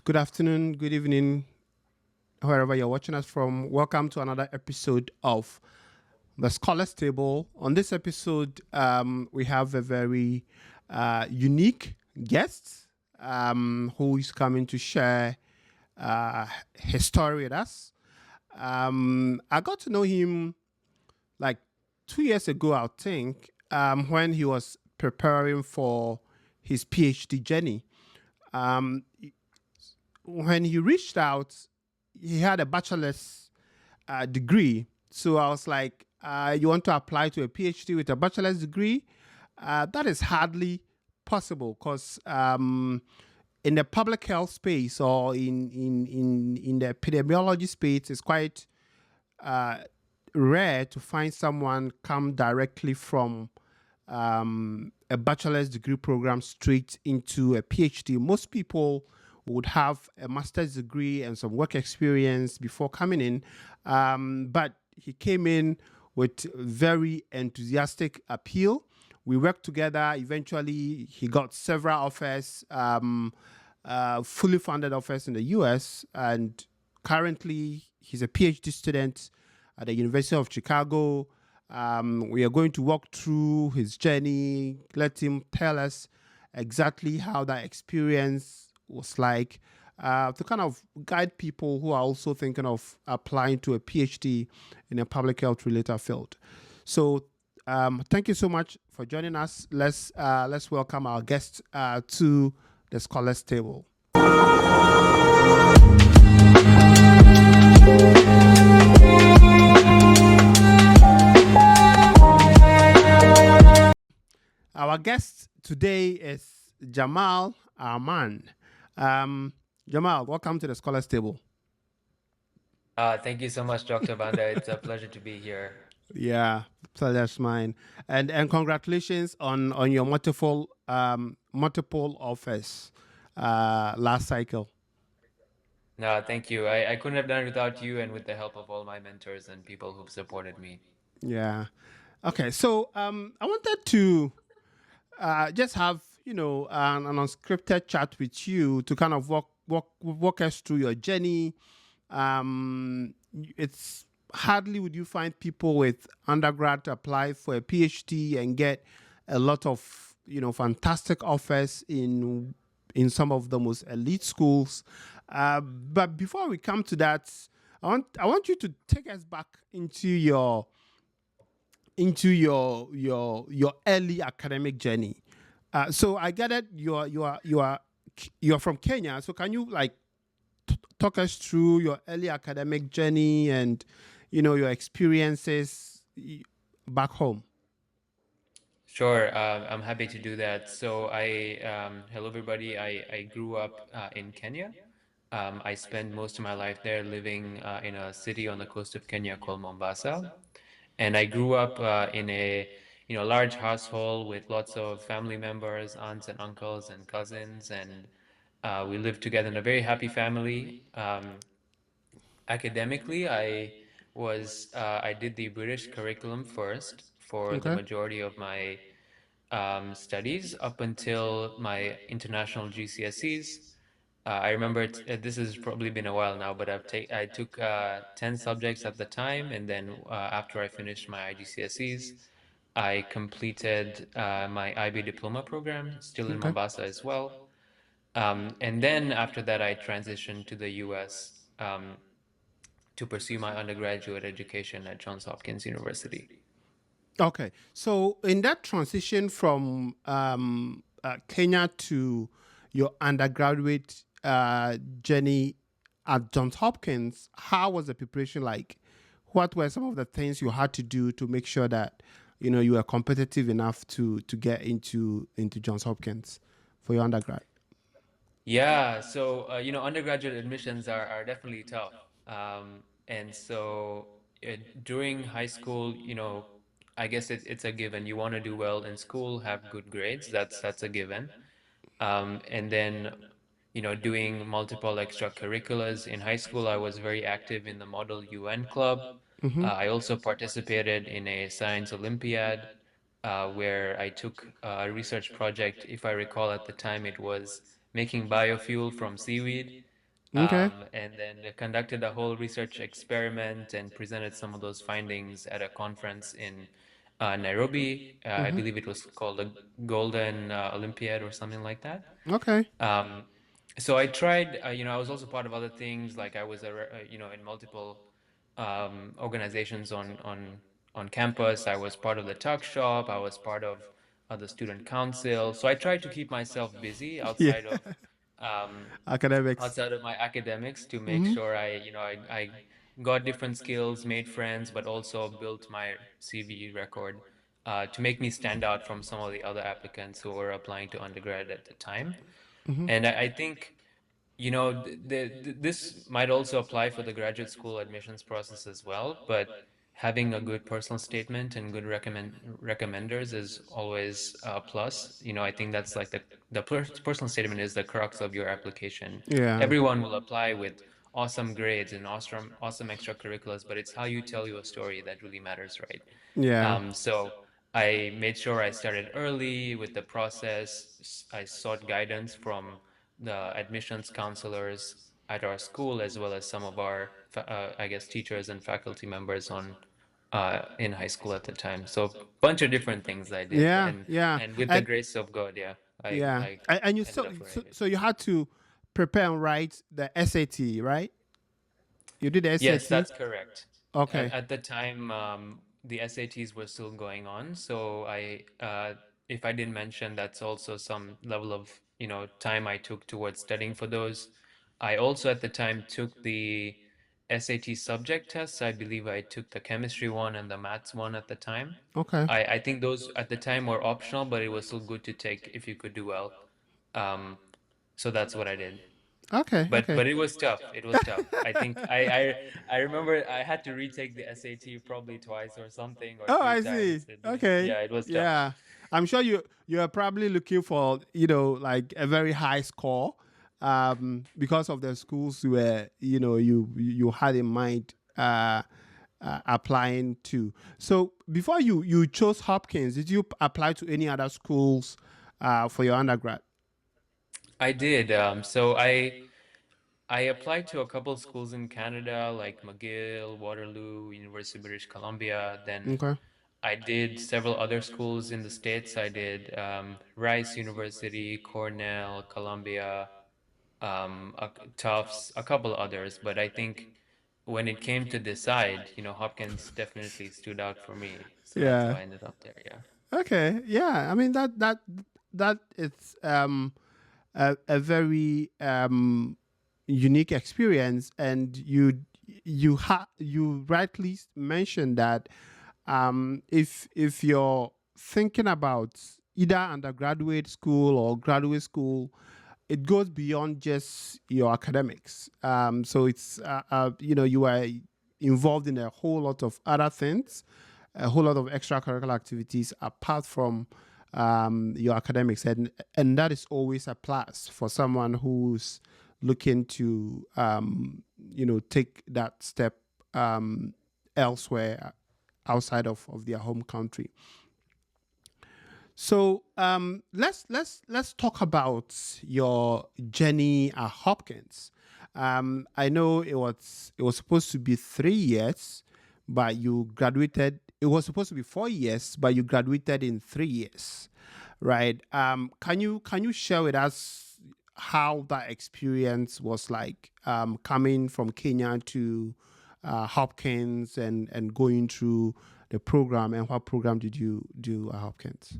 good afternoon, good evening, wherever you're watching us from. Welcome to another episode of the Scholars Table. On this episode, we have a very unique guest who is coming to share his story with us. I got to know him like 2 years ago, I think, when he was preparing for his PhD journey. Um, when he reached out, he had a bachelor's degree. So I was like, you want to apply to a PhD with a bachelor's degree? That is hardly possible because in the public health space or in the epidemiology space, it's quite rare to find someone come directly from a bachelor's degree program straight into a PhD. Most people would have a master's degree and some work experience before coming in, but he came in with very enthusiastic appeal. We worked together. Eventually, he got several offers, fully funded offers in the US, and currently he's a PhD student at the University of Chicago. We are going to walk through his journey, let him tell us exactly how that experience was like, to kind of guide people who are also thinking of applying to a PhD in a public health related field. So, thank you so much for joining us. Let's welcome our guest to the Scholars Table. Our guest today is Jamal Arman. Jamal, welcome to the Scholars Table. Thank you so much, Dr. Banda. It's a pleasure to be here. Yeah, so that's mine. And congratulations on your multiple offers last cycle. No, thank you. I couldn't have done it without you and with the help of all my mentors and people who've supported me. Yeah. Okay, so I wanted to just have an unscripted chat with you to kind of walk us through your journey. It's hardly would you find people with undergrad to apply for a PhD and get a lot of fantastic offers in some of the most elite schools. But before we come to that, I want you to take us back into your early academic journey. So I gathered you're from Kenya. So can you like talk us through your early academic journey and your experiences back home? Sure, I'm happy to do that. So hello everybody. I grew up in Kenya. I spent most of my life there living in a city on the coast of Kenya called Mombasa. And I grew up in a large household with lots of family members, aunts and uncles and cousins, and we lived together in a very happy family. Academically, I did the British curriculum first for the Okay. majority of my studies up until my international GCSEs. I remember this has probably been a while now, but I took 10 subjects at the time, and then after I finished my IGCSEs, I completed my IB diploma program, still in Okay. Mombasa as well. And then after that, I transitioned to the US to pursue my undergraduate education at Johns Hopkins University. Okay. So in that transition from Kenya to your undergraduate journey at Johns Hopkins, how was the preparation like? What were some of the things you had to do to make sure that you were competitive enough to get into Johns Hopkins for your undergrad? Yeah, so undergraduate admissions are definitely tough. And so during high school, I guess it's a given. You want to do well in school, have good grades. That's a given. And then, doing multiple extracurriculars in high school, I was very active in the Model UN Club. I also participated in a science Olympiad, where I took a research project. If I recall at the time, it was making biofuel from seaweed. Okay. and then they conducted a whole research experiment and presented some of those findings at a conference in Nairobi. I believe it was called the Golden Olympiad or something like that. Okay. Um, so I tried, I was also part of other things, like I was, in multiple organizations on campus. I was part of the tuck shop. I was part of the student council. So I tried to keep myself busy Yeah. um, Academics. outside of my academics to make Mm-hmm. sure I got different skills, made friends, but also built my CV record to make me stand out from some of the other applicants who were applying to undergrad at the time. Mm-hmm. And I think this might also apply for the graduate school admissions process as well, but having a good personal statement and good recommenders is always a plus. I think that's like the personal statement is the crux of your application. Yeah. Everyone will apply with awesome grades and awesome extracurriculars, but it's how you tell your story that really matters, right? Yeah. So I made sure I started early with the process. I sought guidance from the admissions counselors at our school, as well as some of our, I guess, teachers and faculty members in high school at the time. So bunch of different things I did, Yeah. and Yeah. and with the And grace of God, yeah, I yeah. I And you ended so, up where I so did. so you had to prepare and write the SAT, right? You did the Yes, SAT. that's correct. At, Okay. at the time, the SATs were still going on, so if I didn't mention, that's also some level of, time I took towards studying for those. I also at the time took the SAT subject tests. I believe I took the chemistry one and the maths one at the time. Okay. I think those at the time were optional, but it was still good to take if you could do well. Um, so that's what I did. Okay. But Okay. but it was tough. It was tough. I think I remember I had to retake the SAT probably twice or something or Oh, three I see. times. Okay. Yeah, it was tough. Yeah. I'm sure you are probably looking for, like a very high score because of the schools where, you had in mind applying to. So before you chose Hopkins, did you apply to any other schools for your undergrad? I did. So I applied to a couple schools in Canada, like McGill, Waterloo, University of British Columbia. Then Okay. I did several other schools in the States. I did Rice University, Cornell, Columbia, Tufts, a couple others. But I think when it came to decide, Hopkins definitely stood out for me. So that's how Yeah. I ended up there. Yeah. Okay. Yeah. I mean that it's a very unique experience, and you rightly mentioned that if you're thinking about either undergraduate school or graduate school, it goes beyond just your academics. So it's you are involved in a whole lot of other things, a whole lot of extracurricular activities apart from your academics, and that is always a plus for someone who's looking to take that step elsewhere outside of their home country. So let's talk about your journey at Hopkins. I know it was supposed to be 3 years, but you graduated. It was supposed to be 4 years, but you graduated in 3 years, right? Can you share with us how that experience was like, coming from Kenya to Hopkins, and going through the program, and what program did you do at Hopkins?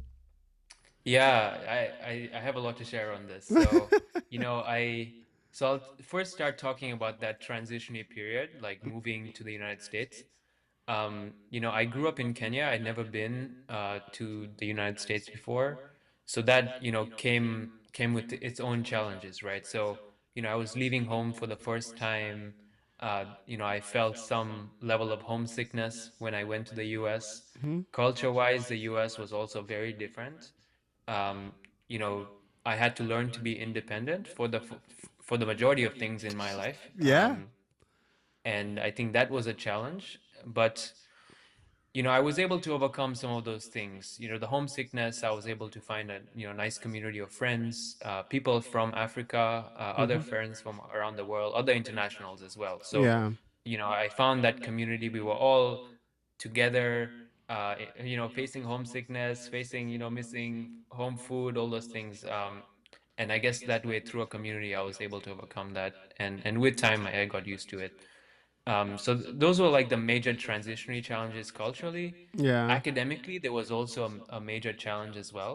Yeah, I have a lot to share on this. So, you know, I'll first start talking about that transitionary period, like moving to the United States. I grew up in Kenya. I'd never been to the United States before, so that came with its own challenges, right? So, I was leaving home for the first time. I felt some level of homesickness when I went to the U.S. Mhm. Culture-wise, the U.S. was also very different. Um, you know, I had to learn to be independent for the majority of things in my life. Yeah. And I think that was a challenge. But I was able to overcome some of those things. The homesickness, I was able to find a, nice community of friends, people from Africa, other Hmm. friends from around the world, other internationals as well. So, Yeah. I found that community. We were all together, facing homesickness, facing, missing home food, all those things. And I guess that way, through a community, I was able to overcome that. And with time, I got used to it. So those were like the major transitionary challenges culturally. Yeah. Academically, there was also a major challenge as well.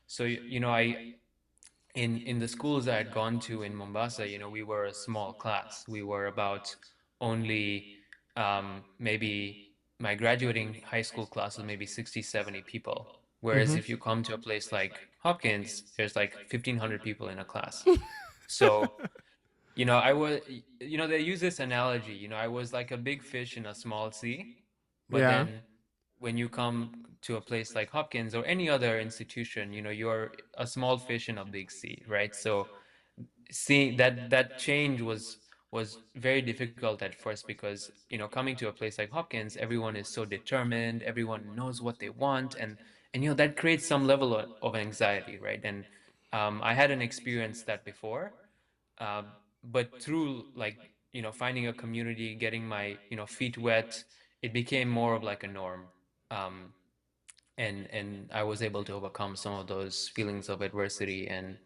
So, I in the schools I had gone to in Mombasa, we were a small class. We were about only maybe my graduating high school class was maybe 60, 70 people. Whereas Hmm. if you come to a place like Hopkins, there's like 1,500 people in a class. So I was, they use this analogy, I was like a big fish in a small sea, but Yeah. then when you come to a place like Hopkins or any other institution, you're a small fish in a big sea, right? So seeing that change was very difficult at first because coming to a place like Hopkins, everyone is so determined, everyone knows what they want, and that creates some level of anxiety, right? And I hadn't experienced that before, uh, but through like finding a community, getting my feet wet, it became more of like a norm. um, and I was able to overcome some of those feelings of adversity, and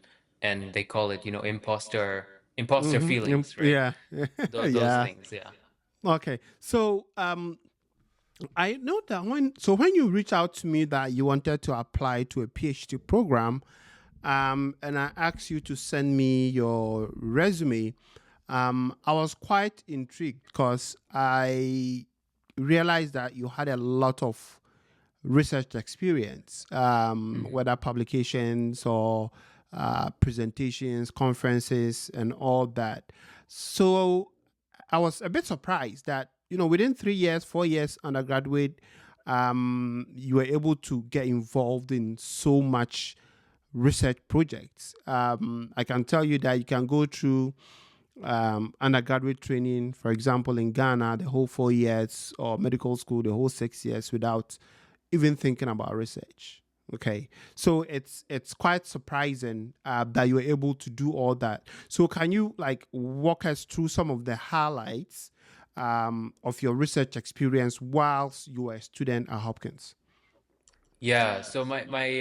they call it imposter Hmm. feelings, right? Yeah. Those Yeah. things, yeah. Okay. So I know that when you reach out to me that you wanted to apply to a PhD program, and I asked you to send me your resume, I was quite intrigued because I realized that you had a lot of research experience, Mhm. whether publications or presentations, conferences, and all that. So I was a bit surprised that within 3 years, 4 years undergraduate, you were able to get involved in so much research projects. I can tell you that you can go through undergraduate training, for example, in Ghana, the whole 4 years, or medical school, the whole 6 years, without even thinking about research. Okay, so it's quite surprising that you were able to do all that. So can you like walk us through some of the highlights of your research experience whilst you were a student at Hopkins? Yeah, so my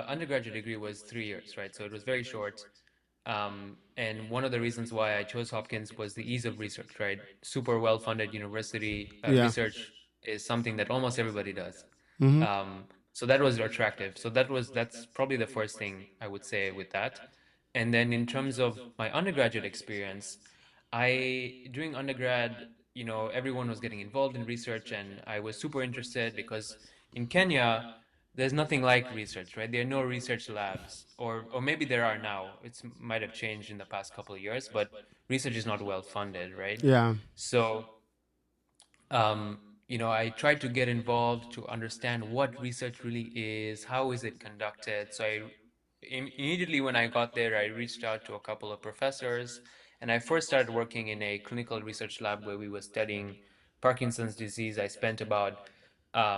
undergraduate degree was 3 years, right? So it was very short. And one of the reasons why I chose Hopkins was the ease of research, right? Super well-funded university. Yeah. Research is something that almost everybody does. Mm-hmm. So that was attractive. So that's probably the first thing I would say with that. And then in terms of my undergraduate experience, during undergrad, everyone was getting involved in research, and I was super interested because in Kenya, there's nothing like research, right? There are no research labs, or maybe there are now. It might have changed in the past couple of years, but research is not well funded, right? Yeah. So I tried to get involved to understand what research really is, how is it conducted. So immediately when I got there, I reached out to a couple of professors, and I first started working in a clinical research lab where we were studying Parkinson's disease. I spent about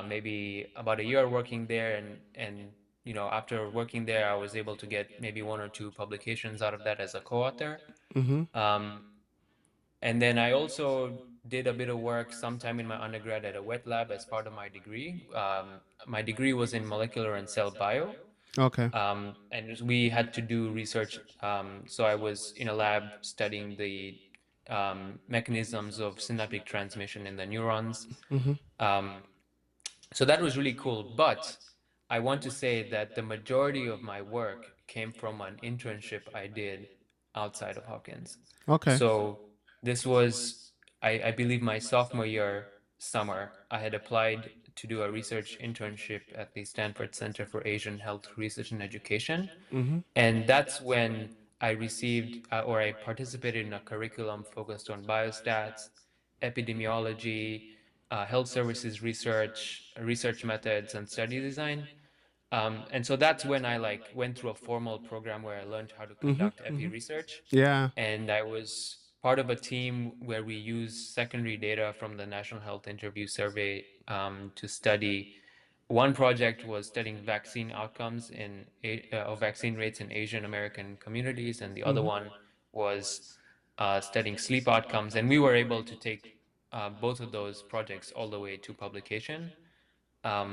maybe about a year working there, and after working there, I was able to get maybe one or two publications out of that as a co-author. Mm-hmm. Um, and then I also did a bit of work sometime in my undergrad at a wet lab as part of my degree. My degree was in molecular and cell bio, Okay. and we had to do research. So I was in a lab studying the mechanisms of synaptic transmission in the neurons. Mm-hmm. Um, so that was really cool. But I want to say that the majority of my work came from an internship I did outside of Hopkins. Okay. So this was, I believe, my sophomore year summer. I had applied to do a research internship at the Stanford Center for Asian Health Research and Education. Mm-hmm. And that's when I received or I participated in a curriculum focused on biostats, epidemiology, health services research, research methods, and study design. And so that's when I went through a formal program where I learned how to Mm-hmm. conduct epi Mm-hmm. research, Yeah. and I was part of a team where we use secondary data from the National Health Interview Survey to study. One project was studying vaccine outcomes or vaccine rates in Asian American communities, and the other one was studying sleep outcomes. And we were able to take both of those projects all the way to publication. Um,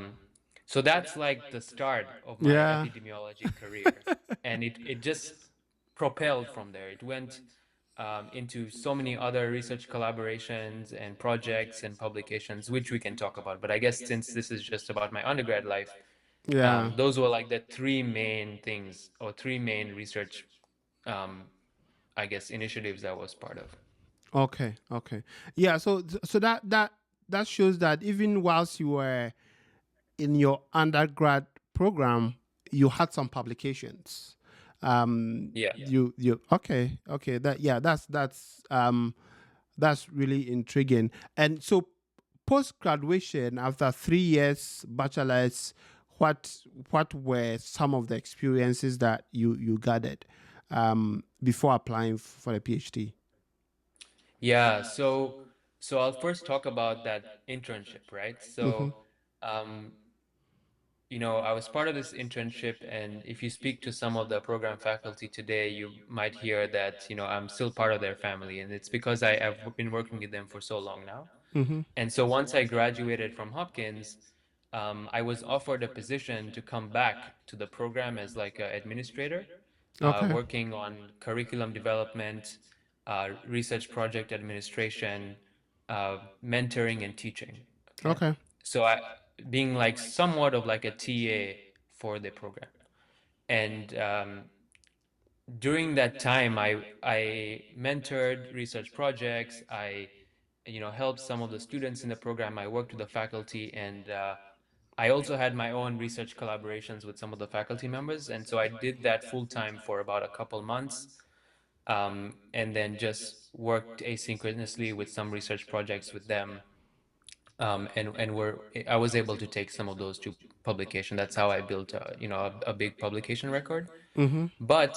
so that's like the start of my Yeah. epidemiology career. And it just propelled from there. It went into so many other research collaborations and projects and publications, which we can talk about. But I guess since this is just about my undergrad life, Yeah. those were like the three main things or three main research, um, I guess, initiatives I was part of. Okay. Okay. Yeah. So that shows that even whilst you were in your undergrad program, you had some publications. Yeah. You okay. That's really intriguing. And so post graduation, after 3 years bachelor's, what what were some of the experiences that you gathered before applying for a PhD? Yeah, so I'll first talk about that internship, right? Mm-hmm. Um, I was part of this internship, and if you speak to some of the program faculty today, you might hear that, I'm still part of their family, and it's because I've been working with them for so long now. Mm-hmm. And so once I graduated from Hopkins, I was offered a position to come back to the program as like an administrator, Okay. working on curriculum development, research project administration, mentoring and teaching. Okay. Okay. So being like somewhat of like a TA for the program. And during that time, I mentored research projects. I helped some of the students in the program. I worked with the faculty, and I also had my own research collaborations with some of the faculty members. And so I did that full time for about a couple months, and then just worked asynchronously with some research projects with them. I was able to take some of those to publication. That's how I built a big publication record. Mm-hmm. But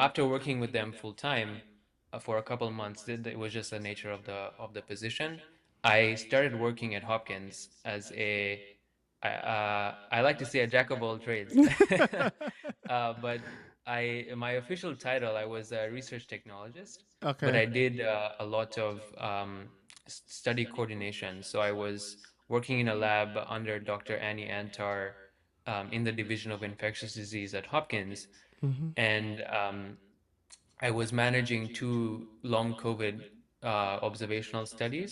after working with them full time for a couple of months, it was just the nature of the position. I started working at Hopkins as I like to say a jack of all trades, but my official title, I was a research technologist, but Okay. I did a lot of study coordination. So I was working in a lab under Dr. Annie Antar in the Division of Infectious Disease at Hopkins, Mm-hmm. and I was managing two long COVID observational studies,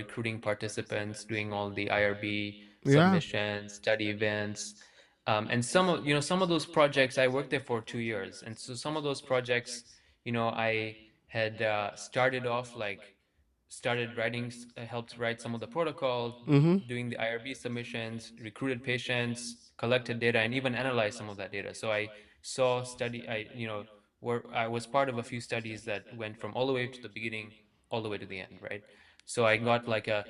recruiting participants, doing all the IRB Yeah. submissions, study events. And some of those projects, I worked there for 2 years. And so some of those projects, I had started writing, helped write some of the protocol, Mm-hmm. doing the IRB submissions, recruited patients, collected data, and even analyzed some of that data. So I saw study, where I was part of a few studies that went from all the way to the beginning, all the way to the end, right? So I got like a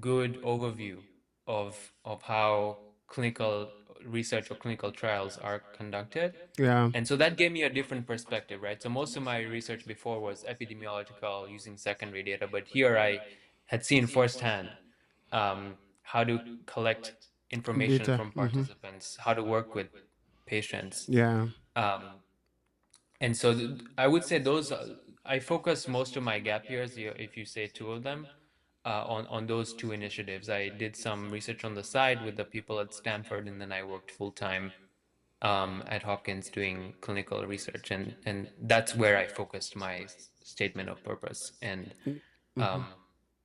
good overview of how clinical research or clinical trials are conducted. Yeah. And so that gave me a different perspective, right? So most of my research before was epidemiological using secondary data, but here I had seen firsthand how to collect information Data. from Mm-hmm. participants, how to work with patients. Yeah. Um, and so I would say I focus most of my gap years, if you say two of them, on those two initiatives. I did some research on the side with the people at Stanford, and then I worked full time at Hopkins doing clinical research, and that's where I focused my statement of purpose and Mm-hmm. um,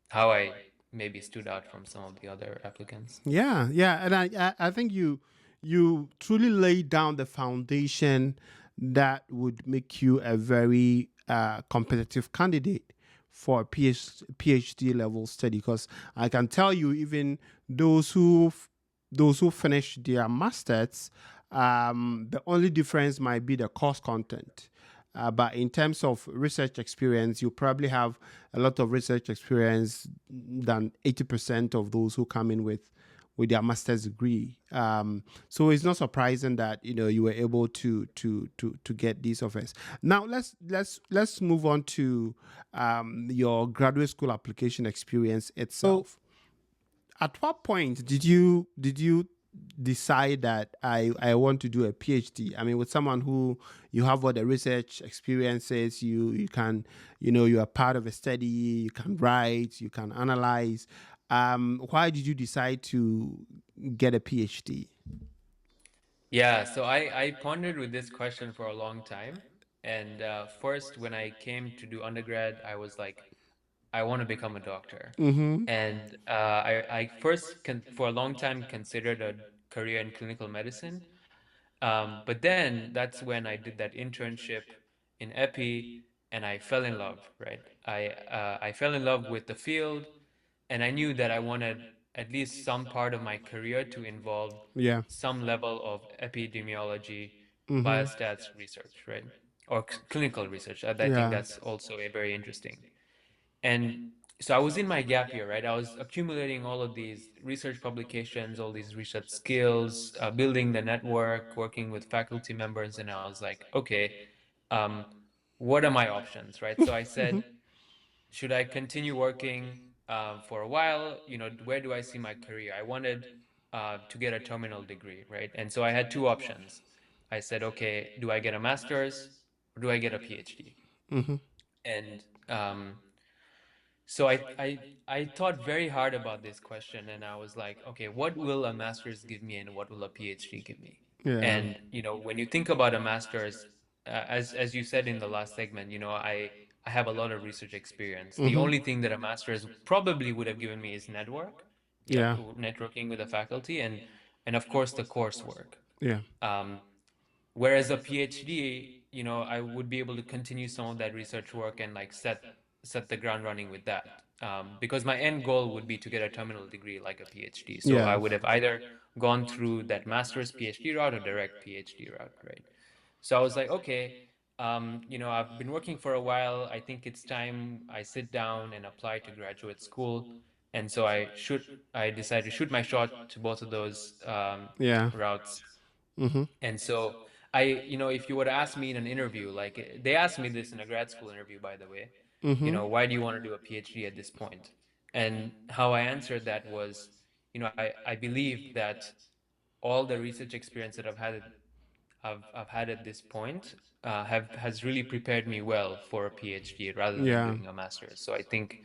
how I maybe stood out from some of the other applicants. Yeah, yeah, and I think you truly laid down the foundation that would make you a very competitive candidate for a PhD level study. Because I can tell you, even those who finish their masters, the only difference might be the course content. But in terms of research experience, you probably have a lot of research experience than 80% of those who come in with their master's degree. So it's not surprising that you were able to get these offers. Now let's move on to your graduate school application experience itself. At what point did you decide that I want to do a PhD? I mean, with someone who you have all the research experiences, you can, you are part of a study, you can write, you can analyze. Why did you decide to get a PhD? Yeah, so I pondered with this question for a long time. And first, when I came to do undergrad, I was like, I want to become a doctor. Mm-hmm. And I first, for a long time, considered a career in clinical medicine. But then that's when I did that internship in epi, and I fell in love, right? I fell in love with the field, and I knew that I wanted at least some part of my career to involve Yeah. some level of epidemiology, Mm-hmm. biostats research, right? Or clinical research. I think Yeah. that's also a very interesting. And so I was in my gap year, right? I was accumulating all of these research publications, all these research skills, building the network, working with faculty members, and I was like, okay, um, what are my options, right? So I said, should I continue working for a while? Where do I see my career? I wanted to get a terminal degree, right? And so I had two options. I said, okay, do I get a master's or do I get a PhD? Mm-hmm. And so I thought very hard about this question, and I was like, okay, what will a master's give me and what will a PhD give me? Yeah. And when you think about a master's, as you said in the last segment, I have a lot of research experience. The Mm-hmm. only thing that a master's probably would have given me is Yeah. networking with the faculty, and of course the coursework. Yeah. Um, Whereas a PhD, I would be able to continue some of that research work and like set the ground running with that. Because my end goal would be to get a terminal degree like a PhD. So I Yeah. would have either gone through that master's PhD route or direct PhD route, right? So I was like, okay, I've been working for a while. I think it's time I sit down and apply to graduate school. And so I decided to shoot my shot to both of those Yeah. routes. Mm-hmm. And so if you were to ask me in an interview, like they asked me this in a grad school interview, by the way, Mm-hmm. why do you want to do a PhD at this point? And how I answered that was, I believe that all the research experience that I've had at this point has really prepared me well for a PhD rather than Yeah. doing a master's. So I think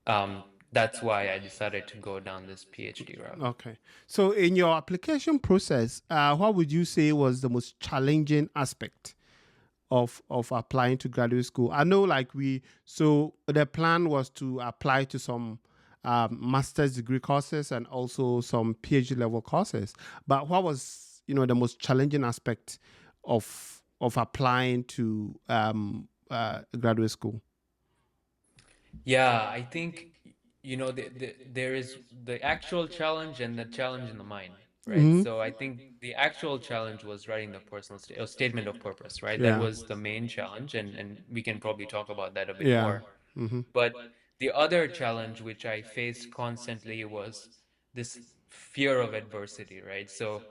um, that's why I decided to go down this PhD route. Okay. So, in your application process, what would you say was the most challenging aspect of applying to graduate school? I know, like so the plan was to apply to some master's degree courses and also some PhD level courses. But what was the most challenging aspect of applying to graduate school? Yeah, I think there is the actual challenge and the challenge in the mind, right? Hmm. So I think the actual challenge was writing the personal statement of purpose, right? That Yeah. was the main challenge, and we can probably talk about that a bit Yeah. more. Hmm. But the other challenge which I faced constantly was this fear of adversity, right? So,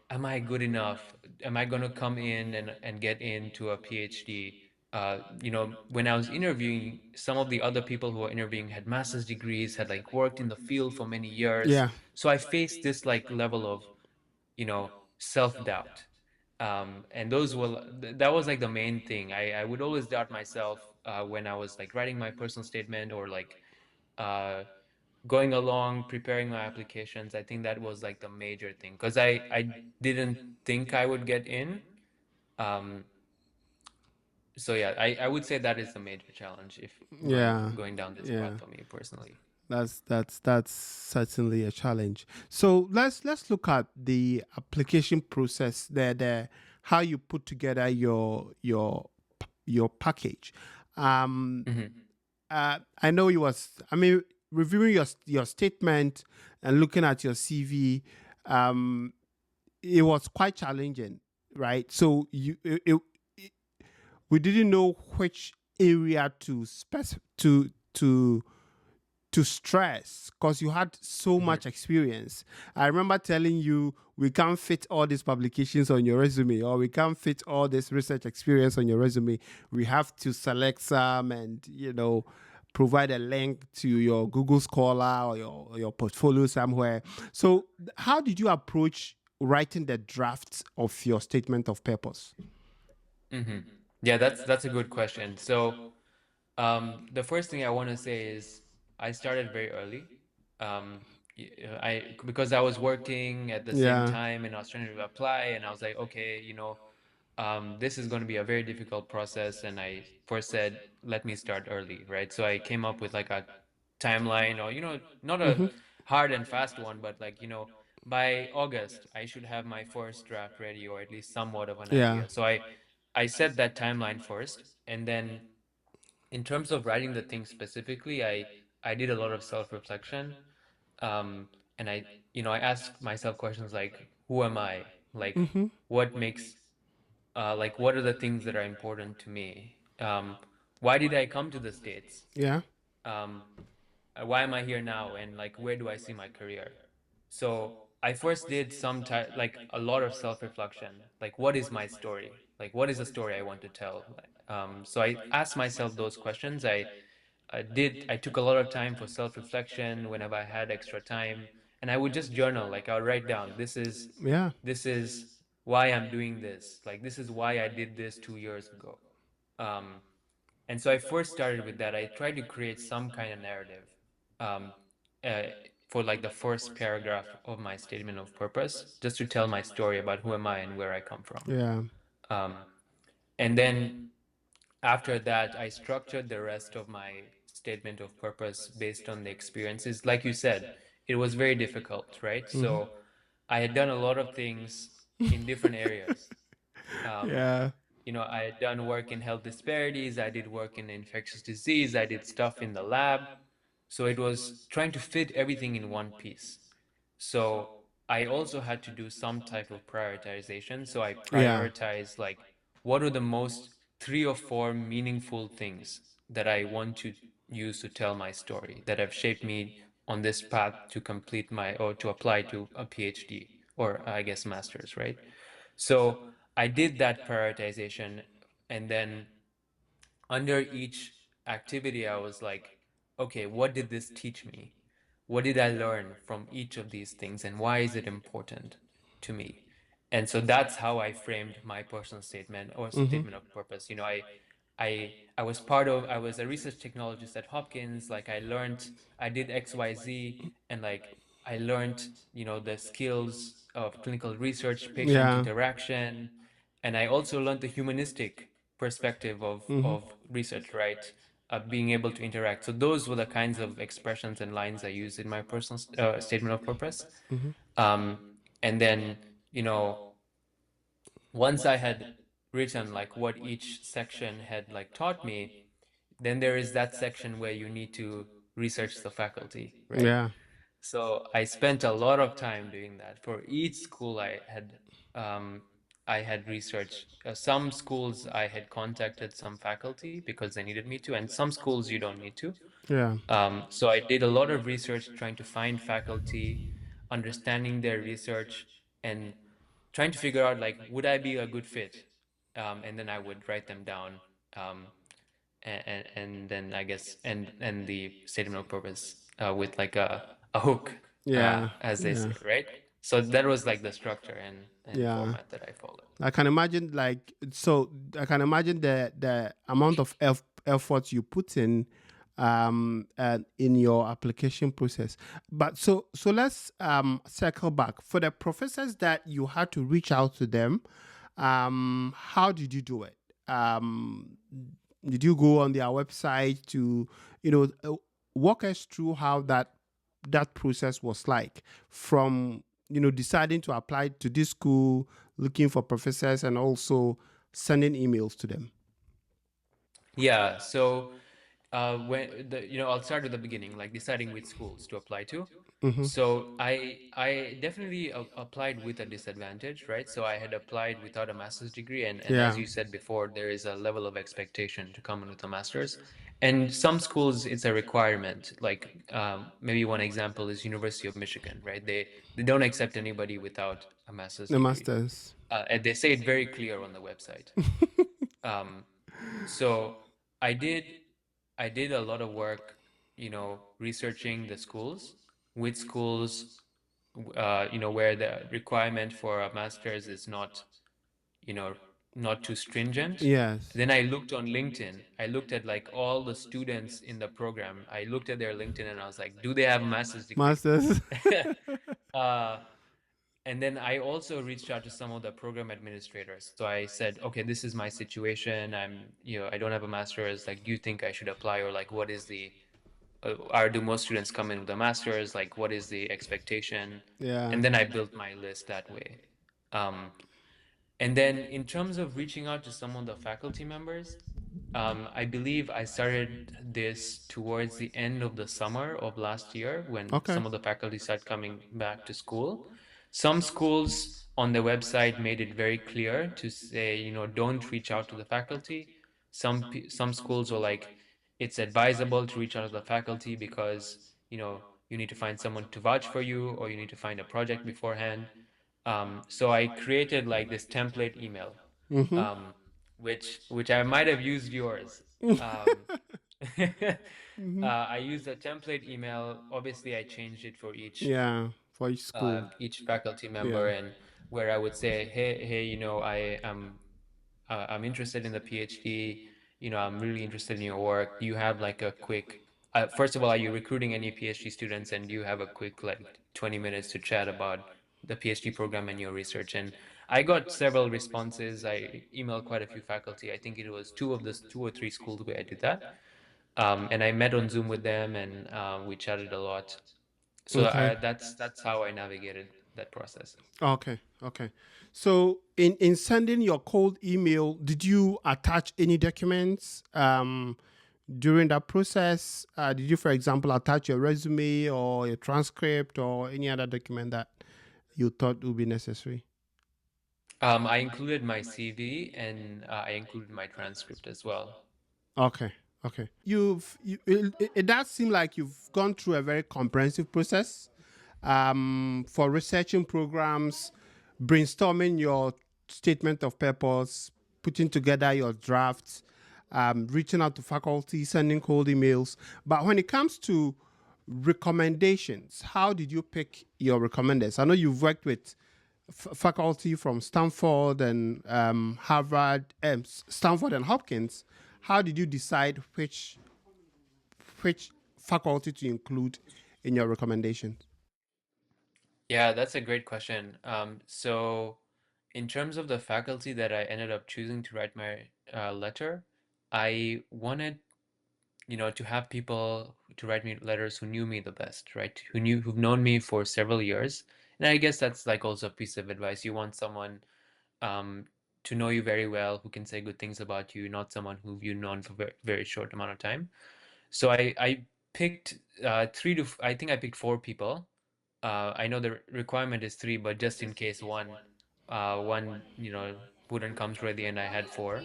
am I good enough? Am I going to come in and get into a PhD? When I was interviewing, some of the other people who were interviewing had master's degrees, had like worked in the field for many years. Yeah. So I faced this like level of, self-doubt. And that was like the main thing. I would always doubt myself when I was like writing my personal statement or like uh, going along preparing my applications. I think that was like the major thing because I didn't think I would get in. Um, so yeah, I would say that is the major challenge if Yeah. going down this Yeah. path for me personally. That's certainly a challenge. So let's look at the application process, the how you put together your package. Um, Hmm. I know you was, I mean, reviewing your statement and looking at your CV. Um, it was quite challenging, right? So we didn't know which area to to stress because you had so Mhm. much experience. I remember telling you we can't fit all these publications on your resume, or we can't fit all this research experience on your resume. We have to select some and, provide a link to your Google Scholar or your portfolio somewhere. So, how did you approach writing the draft of your statement of purpose? Mhm. Yeah, that's a good question. So, the first thing I want to say is I started very early. I because I was working at the same Yeah. time and I was trying to apply, and I was like, okay, this is going to be a very difficult process. And I first said, let me start early, right? So I came up with like a timeline, or not a hard and fast one, but like by August I should have my first draft ready, or at least somewhat of an Yeah. idea. So I set that timeline first, and then in terms of writing the thing specifically, I did a lot of self-reflection. um and I asked myself questions like, who am I? Like, what makes like, what are the things that are important to me? Why did I come to the States? Yeah. um why am I here now, and like, where do I see my career? So I first did like a lot of self-reflection, like, what is my story? Like, what is the story I want to tell? So I asked myself those questions. I took a lot of time for self-reflection whenever I had extra time, and I would just journal. Like, I'll write down, Yeah. this is why I'm doing this. Like, this is why I did this 2 years ago. Um, and so I first started with that. I tried to create some kind of narrative, um, uh, for like the first paragraph of my statement of purpose, just to tell my story about who am I and where I come from. Yeah. Um, and then after that, I structured the rest of my statement of purpose based on the experiences. Like you said, it was very difficult, right? So I had done a lot of things in different areas. Um, Yeah. I had done work in health disparities, I did work in infectious disease, I did stuff in the lab. So it was trying to fit everything in one piece. So I also had to do some type of prioritization. So I Yeah. prioritized, like, what are the most 3 or 4 meaningful things that I want to use to tell my story, that have shaped me on this path to complete my, or to apply to a PhD, or I guess master's, right? So I did that prioritization, and then under each activity, I was like, okay, what did this teach me? What did I learn from each of these things, and why is it important to me? And so that's how I framed my personal statement, or statement of purpose. I was a research technologist at Hopkins. Like, I did XYZ, and like, I learned, the skills of clinical research, patient Yeah. interaction, and I also learned the humanistic perspective of research, right? Being able to interact. So those were the kinds of expressions and lines I used in my personal statement of purpose. Um, and then, you know, once I had written like what each section had like taught me, then there is that section where you need to research the faculty, right? Yeah. So I spent a lot of time doing that. For each school um, I had researched. Some schools I had contacted some faculty because they needed me to, and some schools you don't need to. Yeah. So I did a lot of research trying to find faculty, understanding their research, and trying to figure out, like, would I be a good fit? And then I would write them down. Um, and then I guess and the statement of purpose with like a hook, Yeah. as they Yeah. say, right? So that was like the structure and Yeah. format that I followed. I can imagine, like, so I can imagine the amount of effort you put in your application process. But so let's circle back for the professors that you had to reach out to them. How did you do it? Did you go on their website to, walk us through how that process was like, from deciding to apply to this school, looking for professors, and also sending emails to them? Yeah. So I'll start with the beginning, like deciding which schools to apply to. Mm-hmm. So I definitely applied with a disadvantage, right? So I had applied without a master's degree, and as Yeah. you said before, there is a level of expectation to come in with a master's. And some schools, it's a requirement. Like maybe one example is University of Michigan, right? They don't accept anybody without a master's The degree, masters. and they say it very clear on the website. Um, so I did I did a lot of work, researching the schools, which schools, where the requirement for a master's is not, you know, not too stringent. Yes. Then I looked on LinkedIn. I looked at like all the students in the program. I looked at their LinkedIn and I was like, do they have a master's degree? Masters. uh, and then I also reached out to some of the program administrators. So I said, okay, this is my situation. I don't have a master's. Like, do you think I should apply? Or like, what is do most students come in with a master's? Like, what is the expectation? Yeah. And then I built my list that way. Um, and then in terms of reaching out to some of the faculty members, I believe I started this towards the end of the summer of last year when Okay. some of the faculty started coming back to school. Some schools on their website made it very clear to say, don't reach out to the faculty. Some schools were like, it's advisable to reach out to the faculty because, you need to find someone to vouch for you or you need to find a project beforehand. So I created like this template email, Mm-hmm. um, which I might have used yours. Mm-hmm. I used a template email. Obviously, I changed it for Yeah. For each school. each faculty Yeah. member, and where I would say, hey, I'm interested in the PhD. I'm really interested in your work. Do you have like a quick, first of all, are you recruiting any PhD students, and do you have a quick like 20 minutes to chat about the PhD program and your research? And I got several responses. I emailed quite a few faculty. I think it was two or three schools where I did that. And I met on Zoom with them, and we chatted a lot. So Okay. that's how I navigated that process. Okay. Okay. So in sending your cold email, did you attach any documents during that process? Did you, for example, attach your resume or your transcript or any other document that you thought would be necessary? I included my CV and I included my transcript as well. Okay. Okay. It does seem like you've gone through a very comprehensive process for researching programs, brainstorming your statement of purpose, putting together your drafts, reaching out to faculty, sending cold emails. But when it comes to recommendations, how did you pick your recommenders? I know you've worked with faculty from Stanford and Harvard, Stanford and Hopkins. How did you decide which faculty to include in your recommendations? Yeah, that's a great question. So in terms of the faculty that I ended up choosing to write my letter, I wanted, to have people to write me letters who knew me the best, right? Who've known me for several years. And I guess that's like also a piece of advice. You want someone um, to know you very well, who can say good things about you, not someone who you've known for very, very short amount of time. So I picked I think I picked four people. I know the requirement is three, but just in case one, wouldn't come through at the end, I had four.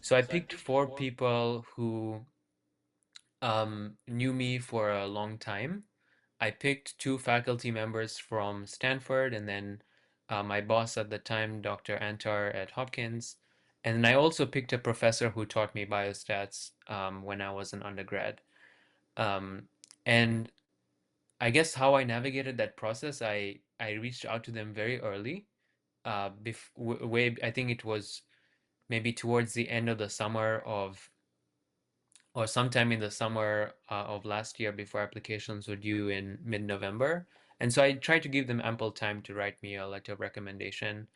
So I picked four people who knew me for a long time. I picked two faculty members from Stanford, and then my boss at the time, Dr. Antar at Hopkins. And then I also picked a professor who taught me biostats when I was an undergrad. Um, and I guess how I navigated that process, I reached out to them very early. Way I think it was maybe towards the end of the summer of, or sometime in the summer of last year before applications were due in mid-November. And so I tried to give them ample time to write me a letter of recommendation.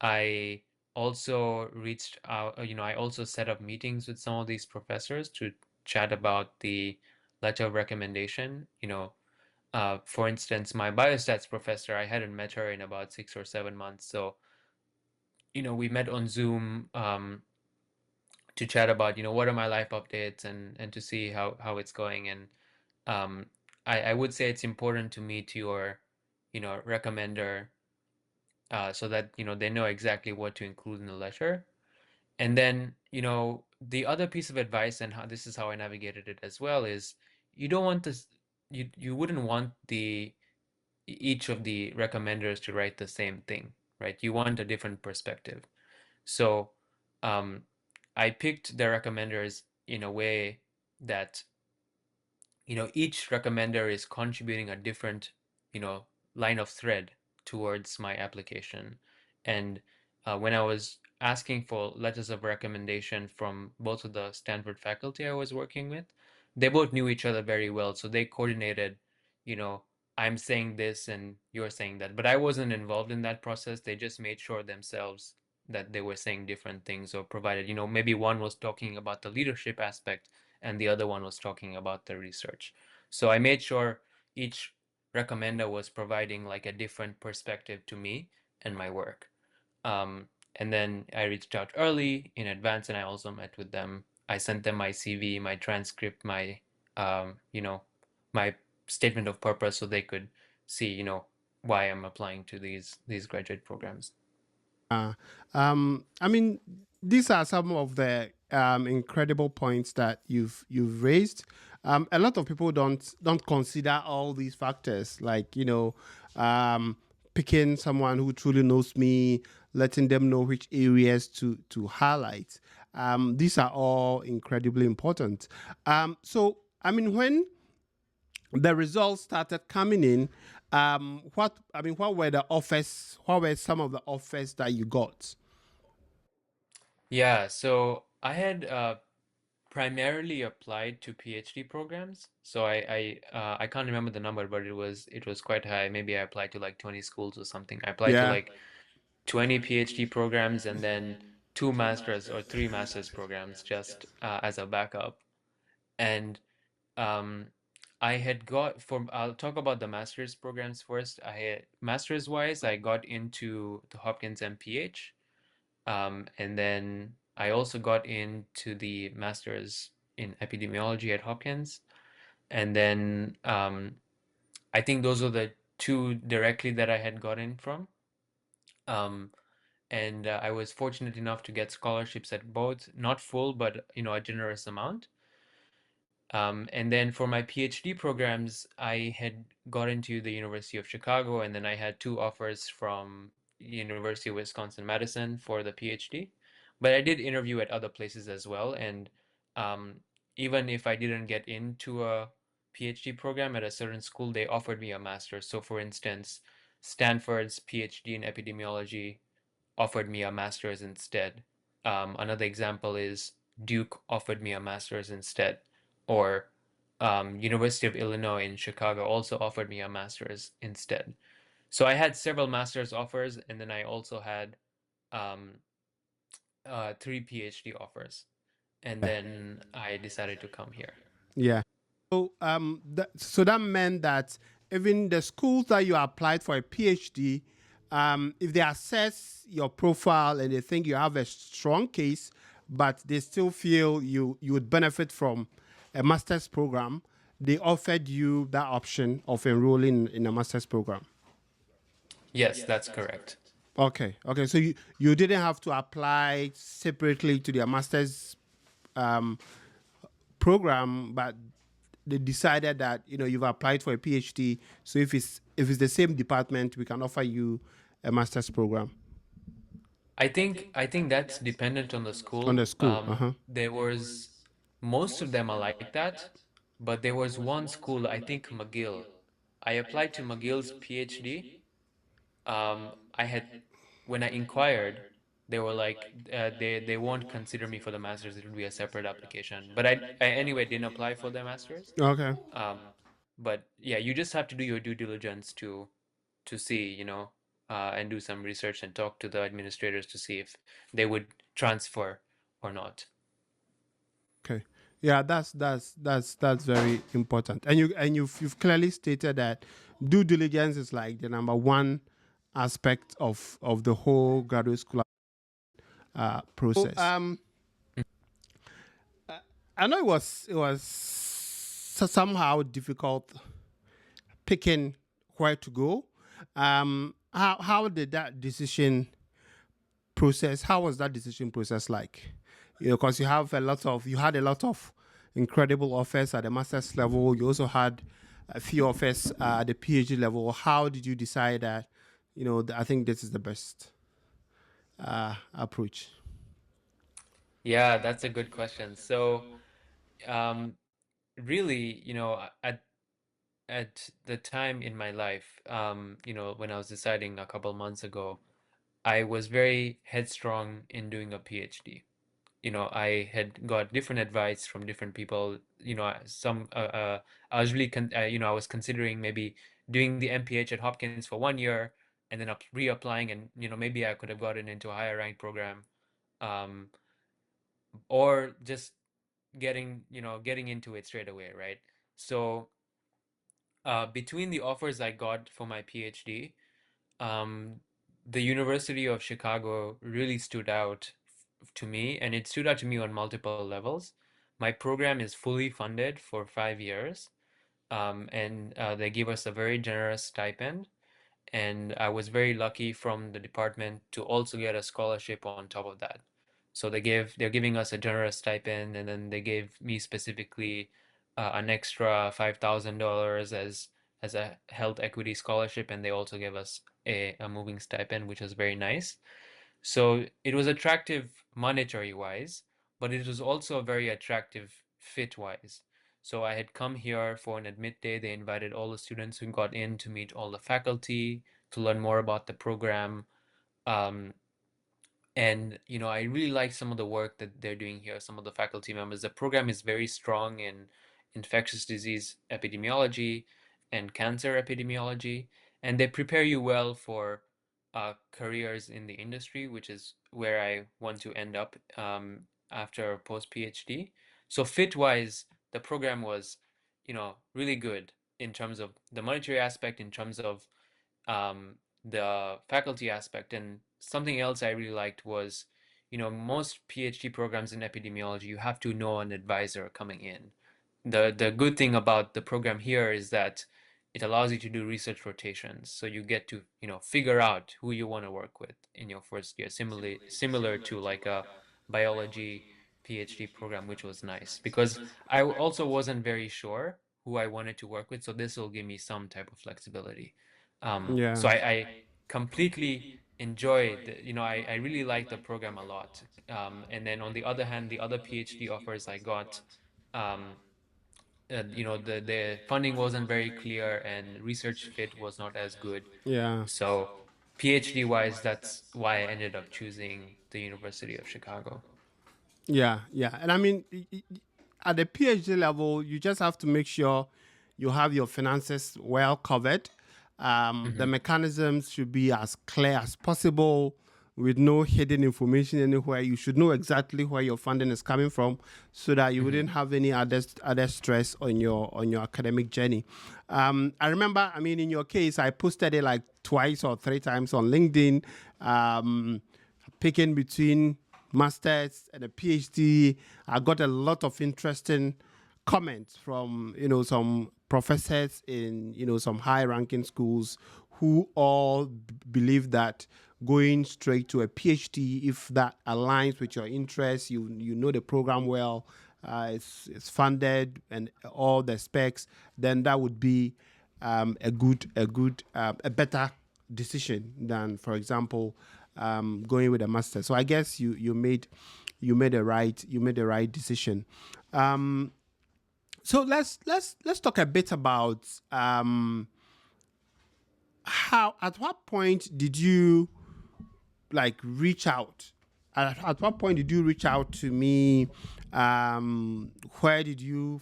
I also reached out, I also set up meetings with some of these professors to chat about the letter of recommendation. For instance, my biostats professor, I hadn't met her in about 6 or 7 months. So, we met on Zoom to chat about, what are my life updates, and to see how it's going. And um, I would say it's important to meet your, recommender, so that, they know exactly what to include in the letter. And then, the other piece of advice, and how this is how I navigated it as well, is you don't want this, you wouldn't want each of the recommenders to write the same thing, right? You want a different perspective. So um, I picked the recommenders in a way that, each recommender is contributing a different, line of thread towards my application. And when I was asking for letters of recommendation from both of the Stanford faculty I was working with, they both knew each other very well. So they coordinated, you know, I'm saying this and you're saying that. But I wasn't involved in that process. They just made sure themselves that they were saying different things, or provided, maybe one was talking about the leadership aspect and the other one was talking about the research. So I made sure each recommender was providing like a different perspective to me and my work. And then I reached out early in advance, and I also met with them. I sent them my CV, my transcript, my um, you know, my statement of purpose, so they could see, why I'm applying to these graduate programs. Uh, I mean, these are some of the incredible points that you've raised. A lot of people don't consider all these factors, like picking someone who truly knows me, letting them know which areas to highlight. These are all incredibly important. So, I mean, when the results started coming in, what were the offers? What were some of the offers that you got? Yeah, so I had primarily applied to PhD programs. So I can't remember the number, but it was quite high. Maybe I applied to like 20 schools or something. I applied to Yeah. like 20 PhD programs, and then two masters or three masters programs, just as a backup. And um, I had got for I'll talk about the master's programs first. I had master's wise, I got into the Hopkins MPH, and then I also got into the master's in epidemiology at Hopkins. And then I think those are the two directly that I had gotten from. Um, and I was fortunate enough to get scholarships at both, not full, but a generous amount. And then for my PhD programs, I had got into the University of Chicago, and then I had two offers from University of Wisconsin-Madison for the PhD. But I did interview at other places as well, and um, even if I didn't get into a PhD program at a certain school, they offered me a master's. So, for instance, Stanford's PhD in epidemiology offered me a master's instead. Another example is Duke offered me a master's instead, or University of Illinois in Chicago also offered me a master's instead. So I had several master's offers, and then I also had um, three PhD offers, and then I decided to come here. Yeah. So so that meant that even the schools that you applied for a PhD, if they assess your profile and they think you have a strong case, but they still feel you would benefit from a master's program, they offered you that option of enrolling in a master's program. Yes, that's correct. Okay, okay. So you didn't have to apply separately to their master's um, program, but they decided that you've applied for a PhD. So if it's the same department, we can offer you a master's program I think that's dependent on the on the school. school. Uh huh. There was Most of them are like that, but there was one school, I think McGill. I applied to McGill's PhD. I had When I inquired, they were like, they won't consider me for the master's. It would be a separate application. But I anyway didn't apply for the master's. Okay. But yeah, you just have to do your due diligence to see, and do some research and talk to the administrators to see if they would transfer or not. Okay. Yeah, that's very important. And you've clearly stated that due diligence is like the number one aspect of the whole graduate school process. I know it was somehow difficult picking where to go. How did that decision process? How was that decision process like? Because you had a lot of incredible offers at the master's level. You also had a few offers at the PhD level. How did you decide that? I think this is the best approach. Yeah, that's a good question. So, um, really, at the time in my life, when I was deciding a couple months ago, I was very headstrong in doing a PhD. I had got different advice from different people. I was really, I was considering maybe doing the MPH at Hopkins for 1 year and then up reapplying, and maybe I could have gotten into a higher ranked program, um, or just getting into it straight away, right? So, between the offers I got for my PhD, um, the University of Chicago really stood out to me, and it stood out to me on multiple levels. My program is fully funded for 5 years, and they give us a very generous stipend. And I was very lucky from the department to also get a scholarship on top of that. So they're giving us a generous stipend, and then they gave me specifically an extra $5,000 as a health equity scholarship, and they also gave us a moving stipend, which was very nice. So it was attractive monetary wise, but it was also very attractive fit wise. So I had come here for an admit day. They invited all the students who got in to meet all the faculty, to learn more about the program. Um, and I really like some of the work that they're doing here, some of the faculty members. The program is very strong in infectious disease epidemiology and cancer epidemiology, and they prepare you well for careers in the industry, which is where I want to end up after post PhD. So fit wise, the program was, really good in terms of the monetary aspect, in terms of um, the faculty aspect. And something else I really liked was, most PhD programs in epidemiology, you have to know an advisor coming in. The good thing about the program here is that it allows you to do research rotations, so you get to figure out who you want to work with in your first year, similar to like a biology PhD program, which was nice because I also wasn't very sure who I wanted to work with, so this will give me some type of flexibility. So Yeah. I completely enjoy I really like the program a lot. And then on the other hand, the other PhD offers I got, um, the funding wasn't very clear and research fit was not as good. Yeah. So PhD wise, that's why I ended up choosing the University of Chicago. Yeah, yeah. And I mean, at the PhD level, you just have to make sure you have your finances well covered. The Hmm. mechanisms should be as clear as possible with no hidden information anywhere. You should know exactly where your funding is coming from so that you Hmm. wouldn't have any other stress on your academic journey. I remember, I mean, in your case, I posted it like twice or three times on LinkedIn. Picking between masters and a PhD. I got a lot of interesting comments from some professors in some high ranking schools who all believe that going straight to a PhD, if that aligns with your interests, you know the program well, it's funded and all the specs, then that would be a better decision than, for example, going with a master. So I guess you made the right decision. Um, so let's talk a bit about how at what point did you like reach out? At what point did you reach out to me? Um, where did you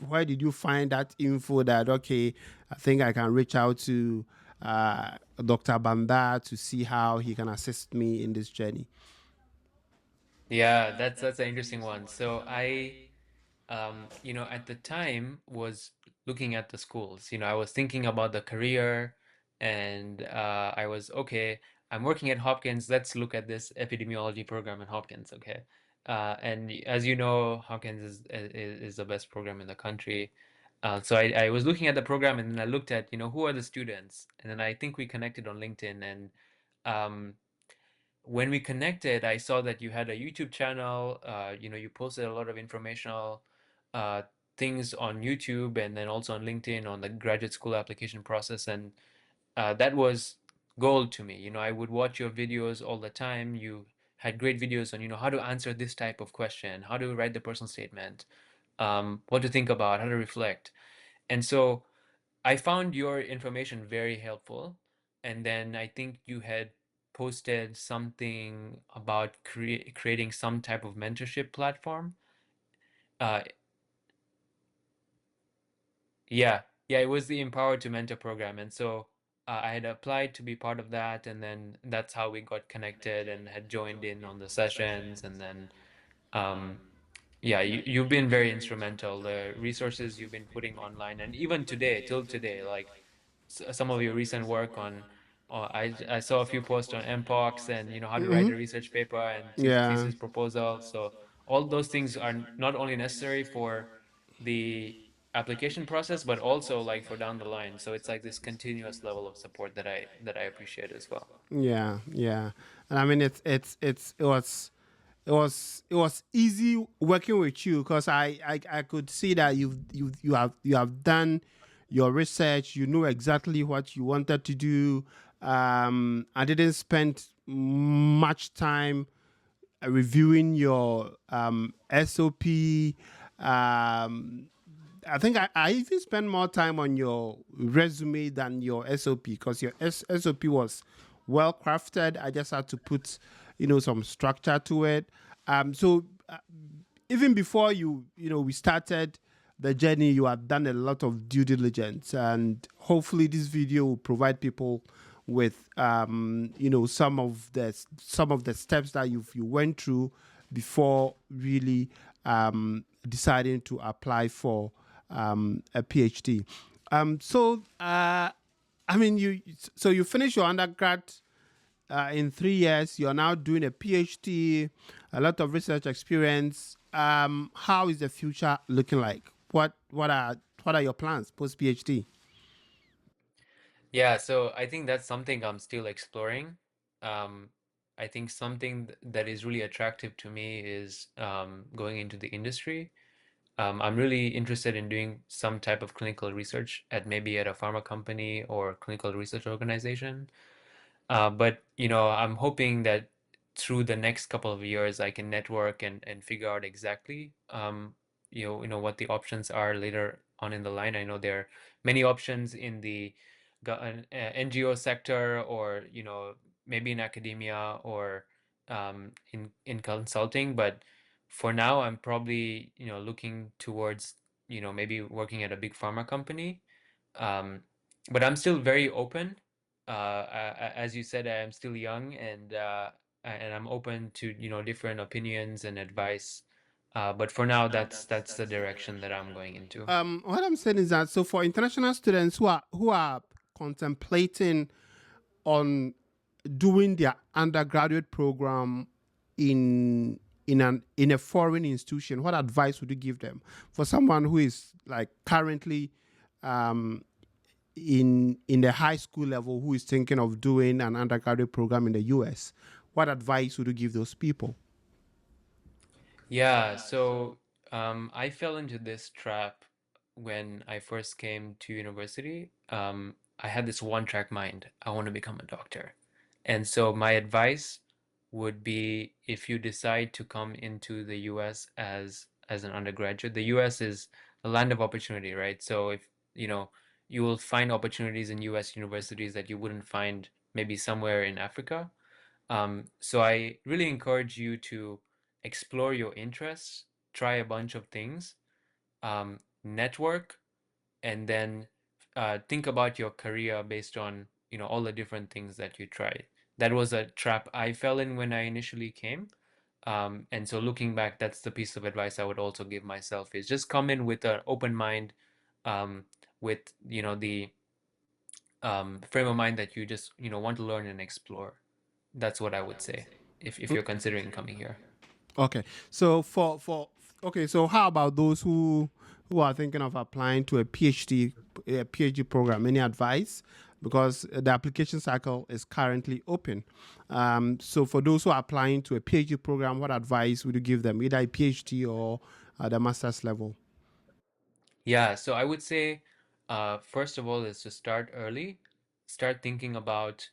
where did you find that info that okay, I think I can reach out to Dr. Banda to see how he can assist me in this journey? Yeah, that's an interesting one. So I at the time was looking at the schools. I was thinking about the career, and I was okay. I'm working at Hopkins. Let's look at this epidemiology program at Hopkins. Okay. And as you know, Hawkins is the best program in the country. So I was looking at the program and then I looked at, who are the students? And then I think we connected on LinkedIn. And um, when we connected, I saw that you had a YouTube channel. You posted a lot of informational uh, things on YouTube and then also on LinkedIn on the graduate school application process. And that was gold to me. I would watch your videos all the time. You had great videos on, how to answer this type of question, how to write the personal statement, what to think about, how to reflect. And so I found your information very helpful. And then I think you had posted something about creating some type of mentorship platform. Uh, Yeah, yeah, it was the Empower to Mentor program. And so I had applied to be part of that. And then that's how we got connected and had joined in on the sessions. And then, um, yeah, you've been very instrumental. The resources you've been putting online, and even today, till today, like some of your recent work on, I saw a few posts on MPOX and, how to write Hmm. a research paper and Yeah. thesis proposal. So all those things are not only necessary for the application process, but also like for down the line. So it's like this continuous level of support that I appreciate as well. Yeah, yeah, and I mean it was easy working with you because I could see that you have done your research. You know exactly what you wanted to do. I didn't spend much time reviewing your SOP. Um, I think I even spent more time on your resume than your SOP because your SOP was well crafted. I just had to put, some structure to it. So even before we started the journey, you had done a lot of due diligence, and hopefully, this video will provide people with, some of the steps that you went through before really deciding to apply for a PhD. I mean, you finish your undergrad in 3 years. You're now doing a PhD, a lot of research experience. How is the future looking like? What are your plans post PhD? Yeah, so I think that's something I'm still exploring. Um, I think something that is really attractive to me is going into the industry. I'm really interested in doing some type of clinical research at maybe at a pharma company or clinical research organization. But I'm hoping that through the next couple of years, I can network and figure out exactly what the options are later on in the line. I know there are many options in the NGO sector, or maybe in academia or in consulting. But for now, I'm probably looking towards maybe working at a big pharma company. Um, but I'm still very open. As you said, I am still young, and I'm open to different opinions and advice. But for now, that's the direction that I'm going into. What I'm saying is that, so for international students who are contemplating on doing their undergraduate program in in a foreign institution, what advice would you give them? For someone who is like currently um, in the high school level, who is thinking of doing an undergraduate program in the US, what advice would you give those people? Yeah, so I fell into this trap when I first came to university. I had this one-track mind. I want to become a doctor. And so my advice would be, if you decide to come into the US as an undergraduate, the US is a land of opportunity, right? So if you know, you will find opportunities in US universities that you wouldn't find maybe somewhere in Africa. So I really encourage you to explore your interests, try a bunch of things, network, and then think about your career based on all the different things that you tried. That was a trap I fell in when I initially came. And so looking back, that's the piece of advice I would also give myself, is just come in with an open mind, um, with the frame of mind that you just want to learn and explore. That's what I would say if you're considering coming here. Okay. So okay, so how about those who are thinking of applying to a PhD program? Any advice? Because the application cycle is currently open. So for those who are applying to a PhD program, what advice would you give them, either a PhD or the master's level? Yeah, so I would say, first of all, is to start early. Start thinking about,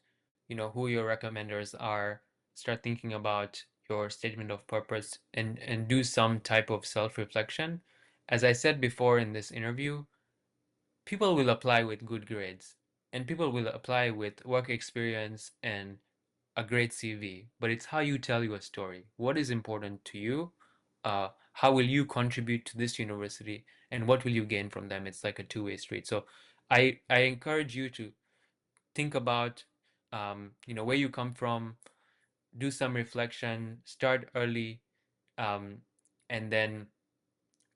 who your recommenders are. Start thinking about your statement of purpose and do some type of self-reflection. As I said before in this interview, people will apply with good grades and people will apply with work experience and a great CV, but it's how you tell your story. What is important to you? How will you contribute to this university, and what will you gain from them? It's like a two-way street. So, I encourage you to think about, where you come from, do some reflection, start early, um, and then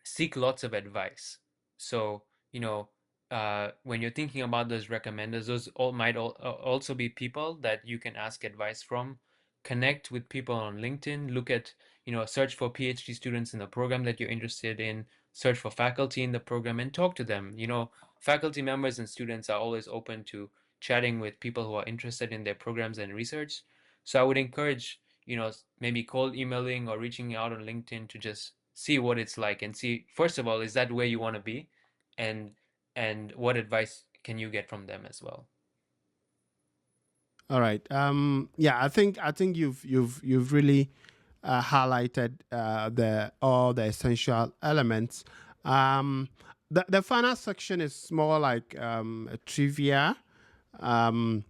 seek lots of advice. So, you know, when you're thinking about those recommenders, those all might also be people that you can ask advice from. Connect with people on LinkedIn. Look at, search for PhD students in the program that you're interested in. Search for faculty in the program and talk to them. Faculty members and students are always open to chatting with people who are interested in their programs and research. So I would encourage, maybe cold emailing or reaching out on LinkedIn to just see what it's like and see, first of all, is that where you want to be, and what advice can you get from them as well. All right. Yeah, I think you've really highlighted the all the essential elements. The final section is more like a trivia. Um,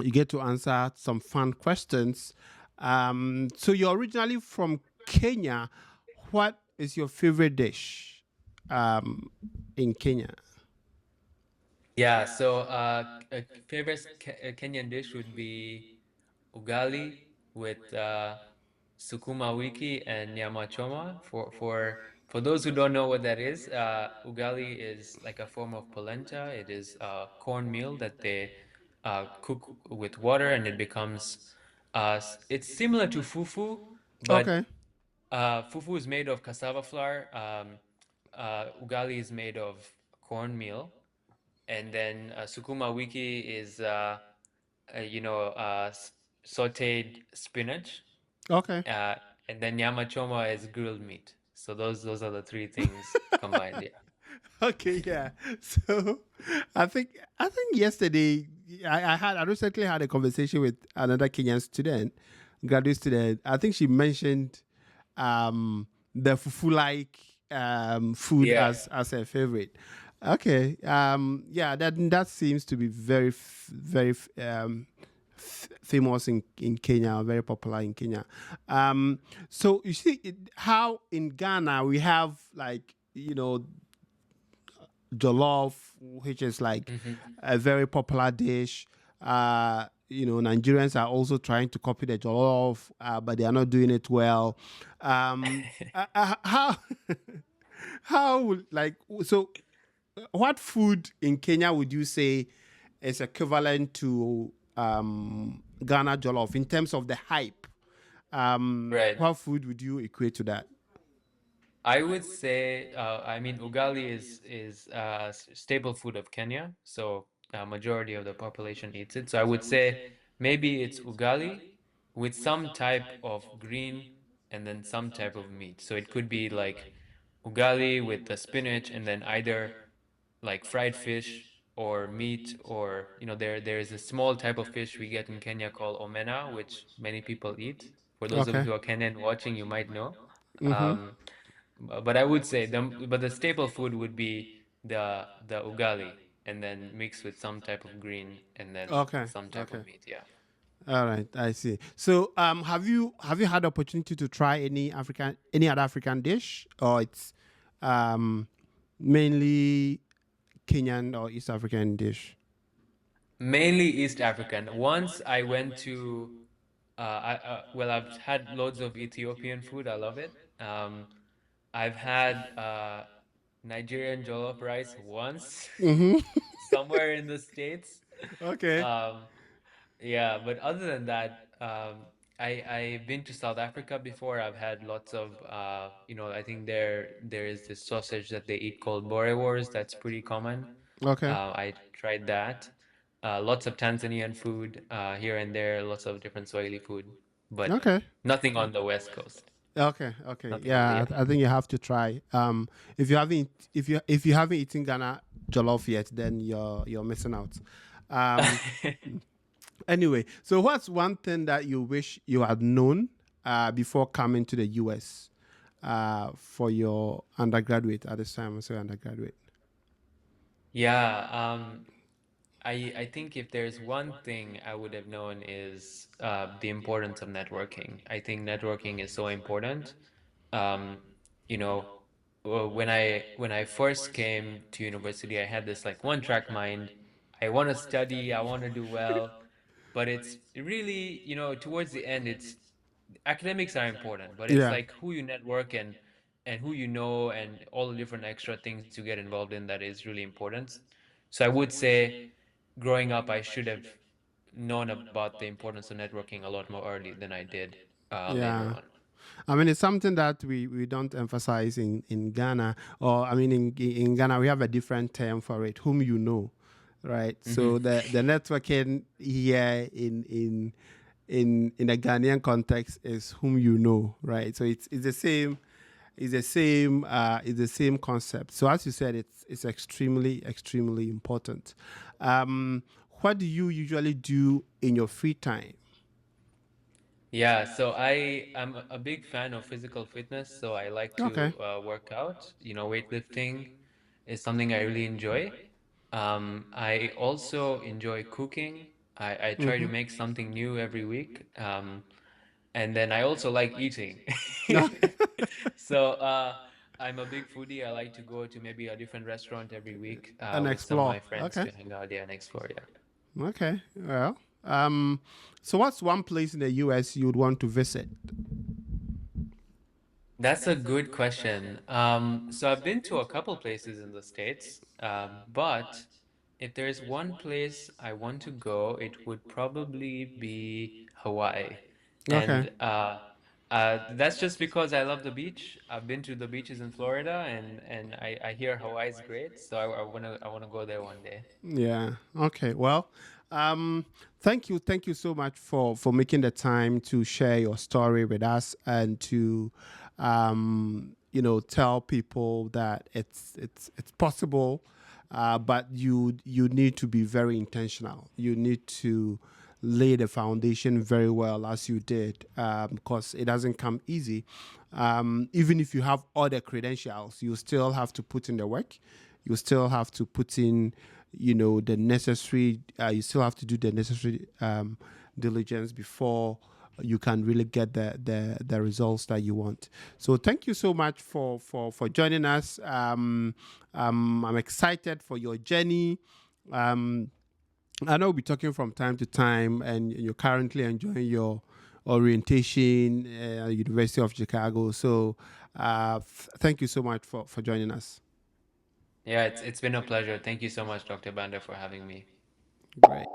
you get to answer some fun questions. So you're originally from Kenya. What is your favorite dish um, in Kenya? Yeah, so a favorite Kenyan dish would be ugali with sukuma wiki and nyama choma. For those who don't know what that is, ugali is like a form of polenta. It is cornmeal that they cook with water, and it becomes it's similar to fufu, but Okay. fufu is made of cassava flour. Ugali is made of cornmeal, and then sukuma wiki is sautéed spinach, Okay. uh, and then nyama choma is grilled meat. So those are the three things combined. Yeah. Okay, yeah. So I think yesterday I recently had a conversation with another Kenyan student, graduate student. I think she mentioned the fufu like food Yeah. as her favorite. Okay. Yeah, that seems to be very famous in Kenya, very popular in Kenya. So you see how in Ghana we have like jollof, which is like Hmm. a very popular dish. Nigerians are also trying to copy the jollof, but they are not doing it well. How how like so? What food in Kenya would you say is equivalent to Ghana jollof in terms of the hype? Right. What food would you equate to that? I would say, I mean, ugali is staple food of Kenya, so majority of the population eats it. So I would say maybe it's ugali with some type of green and then some type of meat. So it could be like ugali with the spinach and then either like fried fish or meat, or there is a small type of fish we get in Kenya called omena, which many people eat. For those of you Okay. who are Kenyan watching, you might know. Mm-hmm. But I would say the staple food would be the ugali, and then mixed with some type of green and then Okay. some type Okay. of meat. Yeah. All right, I see. So, have you had the opportunity to try any other African dish, or it's um, mainly Kenyan or East African dish? Mainly East African. Once I went to well, I've had loads of Ethiopian food. I love it. I've had Nigerian jollof rice once Mm-hmm. somewhere in the States. Okay. Um, yeah, but other than that, I've been to South Africa before. I've had lots of I think there is this sausage that they eat called boerewors. That's pretty common. Okay. I tried that. Lots of Tanzanian food here and there. Lots of different Swahili food, but Okay. nothing on the West Coast. Okay. Okay. Nothing on the Yeah, yeah. I think you have to try. If you haven't eaten Ghana jollof yet, then you're missing out. Um, anyway, so what's one thing that you wish you had known before coming to the US for your undergraduate at this time? So undergraduate. Yeah, I think if there's one thing I would have known is the importance of networking. I think networking is so important. Um, you know, when I first came to university, I had this like one track mind. I want to study, I want to do well, but it's really, towards the end, it's academics are important, but it's Yeah. like who you network and who you know and all the different extra things you get involved in that is really important. So I would say growing up, I should have known about the importance of networking a lot more early than I did later Yeah. on. I mean, it's something that we don't emphasize in Ghana, or I mean, in Ghana, we have a different term for it, whom you know, right? Hmm. So the networking here in a Ghanaian context is whom you know, right? So it's the same. It's the same concept. So as you said, it's extremely important. What do you usually do in your free time? Yeah, so I'm a big fan of physical fitness, so I like Okay. to work out. Weightlifting is something I really enjoy. I also enjoy cooking. I try to make something new every week. And then I also like eating. No. So I'm a big foodie. I like to go to maybe a different restaurant every week And with some of explore. my friends Okay. to hang out there and explore. Yeah. Okay. Well, so what's one place in the US you would want to visit? That's a good question. So I've been to a couple places in the States, but if there's one place I want to go, it would probably be Hawaii. Okay. And that's just because I love the beach. I've been to the beaches in Florida, and I hear Hawaii's great, so I wanna go there one day. Yeah. Okay. Well, um, thank you so much for making the time to share your story with us and to, tell people that it's possible, but you need to be very intentional. You need to lay the foundation very well as you did, because it doesn't come easy. Even if you have all the credentials, you still have to put in the work. You still have to put in, the necessary. You still have to do the necessary diligence before you can really get the results that you want. So thank you so much for joining us. I'm excited for your journey. Um, I know we'll be talking from time to time, and you're currently enjoying your orientation at University of Chicago. So, thank you so much for joining us. Yeah, it's been a pleasure. Thank you so much, Dr. Banda, for having me. Great.